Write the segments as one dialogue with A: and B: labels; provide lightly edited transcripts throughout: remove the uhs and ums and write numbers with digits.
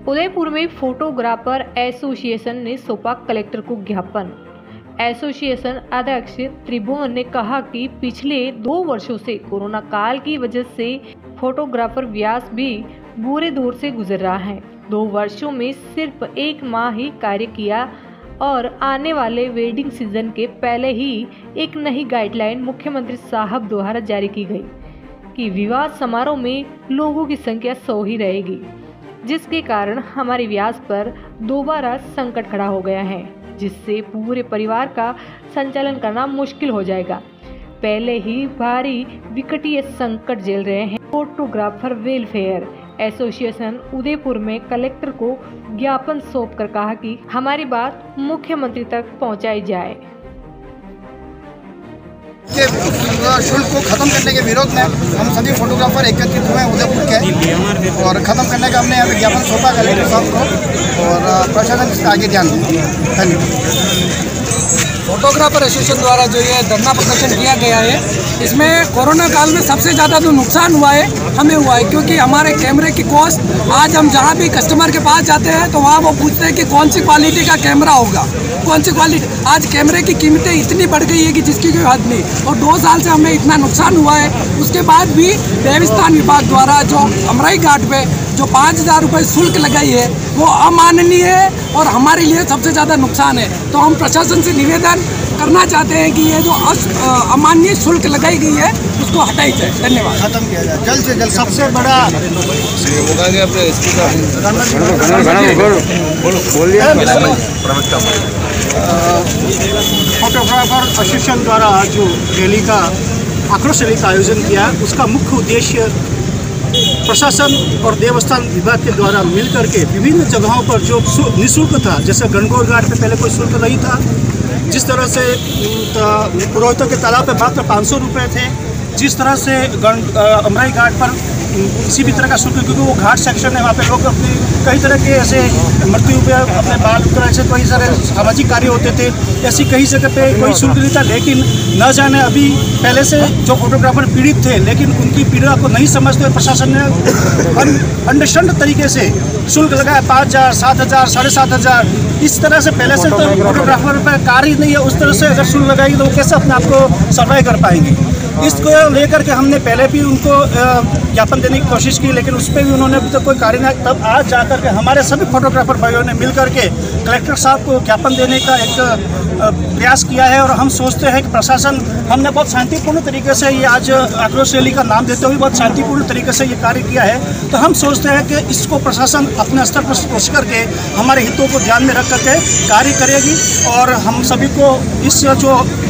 A: उदयपुर में photographer association ने सौंपा कलेक्टर को ज्ञापन। एसोसिएशन अध्यक्ष त्रिभुवन ने कहा कि पिछले 2 वर्षों से कोरोना काल की वजह से फोटोग्राफर व्यास भी बुरे दौर से गुजर रहा है। 2 वर्षों में सिर्फ 1 माह ही कार्य किया और आने वाले वेडिंग सीजन के पहले ही एक नई गाइडलाइन मुख्यमंत्री साहब द्वारा जारी की गई कि विवाह समारोह में लोगों की संख्या 100 ही रहेगी, जिसके कारण हमारे व्यास पर दोबारा संकट खड़ा हो गया है, जिससे पूरे परिवार का संचालन करना मुश्किल हो जाएगा। पहले ही भारी विकटीय संकट झेल रहे हैं फोटोग्राफर वेलफेयर एसोसिएशन उदयपुर में कलेक्टर को ज्ञापन सौंपकर कहा कि हमारी बात मुख्यमंत्री तक पहुंचाई जाए।
B: शुल्क को खत्म करने के विरोध में हम सभी फोटोग्राफर एकत्रित हुए हैं उदयपुर के, और खत्म करने का हमने यहाँ पे ज्ञापन सौंपा कलेक्टर साहब को, और प्रशासन इसका आगे ध्यान दें। धन्यवाद।
C: फोटोग्राफर एसोसिएशन द्वारा जो ये धरना प्रदर्शन किया गया है, इसमें कोरोना काल में सबसे ज़्यादा जो नुकसान हुआ है हमें हुआ है, क्योंकि हमारे कैमरे की कॉस्ट आज हम जहाँ भी कस्टमर के पास जाते हैं तो वहाँ वो पूछते हैं कि कौन सी क्वालिटी का कैमरा होगा, कौन सी क्वालिटी। आज कैमरे की कीमतें इतनी बढ़ गई है कि जिसकी कोई हद नहीं, और 2 साल से हमें इतना नुकसान हुआ है। उसके बाद भी देवस्थान विभाग द्वारा जो अमराई घाट पे जो 5000 रुपये शुल्क लगाई है वो अमाननीय है और हमारे लिए सबसे ज़्यादा नुकसान है। तो हम प्रशासन से निवेदन करना चाहते हैं कि ये जो अमाननीय शुल्क लगाई गई है उसको हटाई जाए। धन्यवाद।
B: खत्म किया जाए जल्द से जल्द। सबसे बड़ा फोटोग्राफर एसोसिएशन द्वारा जो रैली का आक्रोश रैली का आयोजन किया, उसका मुख्य उद्देश्य प्रशासन और देवस्थान विभाग के द्वारा मिलकर के विभिन्न जगहों पर जो निःशुल्क था, जैसे गणगौर घाट पे पहले कोई शुल्क नहीं था, जिस तरह से पुरोहितों के तालाब पे मात्र 500 रुपये थे, जिस तरह से अमराई घाट पर किसी भी तरह का शुल्क, क्योंकि वो घाट सेक्शन है, वहाँ पे लोग अपनी कई तरह के ऐसे मृत्यु पे अपने बाल उतर ऐसे कई सारे सामाजिक कार्य होते थे, ऐसी कई जगह पे कोई शुल्क नहीं था। लेकिन न जाने अभी पहले से जो फोटोग्राफर पीड़ित थे, लेकिन उनकी पीड़ा को नहीं समझते हुए प्रशासन ने अंडरस्टैंड तरीके से शुल्क लगाया 5000, 7000, 7500। इस तरह से पहले से तो फोटोग्राफर पर कार्य नहीं है, उस तरह से अगर शुल्क लगाएगी तो वो कैसे अपने आप को सर्वाइव कर पाएंगे। इसको लेकर के हमने पहले भी उनको ज्ञापन देने की कोशिश की, लेकिन उस पर भी उन्होंने अभी तक कोई कार्य नहीं। तब आज जाकर के हमारे सभी फोटोग्राफर भाइयों ने मिलकर के कलेक्टर साहब को ज्ञापन देने का एक प्रयास किया है, और हम सोचते हैं कि प्रशासन, हमने बहुत शांतिपूर्ण तरीके से ये आज आक्रोश रैली का नाम देते हुए बहुत शांतिपूर्ण तरीके से ये कार्य किया है, तो हम सोचते हैं कि इसको प्रशासन अपने स्तर पर सोच करके हमारे हितों को ध्यान में रख करके कार्य करेगी, और हम सभी को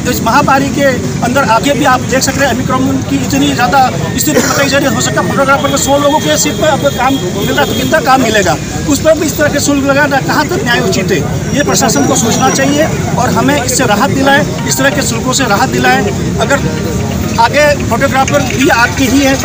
B: इस महामारी के अंदर आगे भी आप देख सकते हैं ओमिक्रॉन की इतनी ज़्यादा स्थिति बताई जा रही है। हो सकता है फोटोग्राफर को 100 लोगों के सीट पर आपको काम मिल रहा है, तो कितना काम मिलेगा, उस पर भी इस तरह के शुल्क लगाना कहाँ तक न्याय उचित है, ये प्रशासन को सोचना चाहिए और हमें इससे राहत दिलाए, इस तरह के शुल्कों से राहत दिलाए। अगर आगे फोटोग्राफर भी आपके ही है।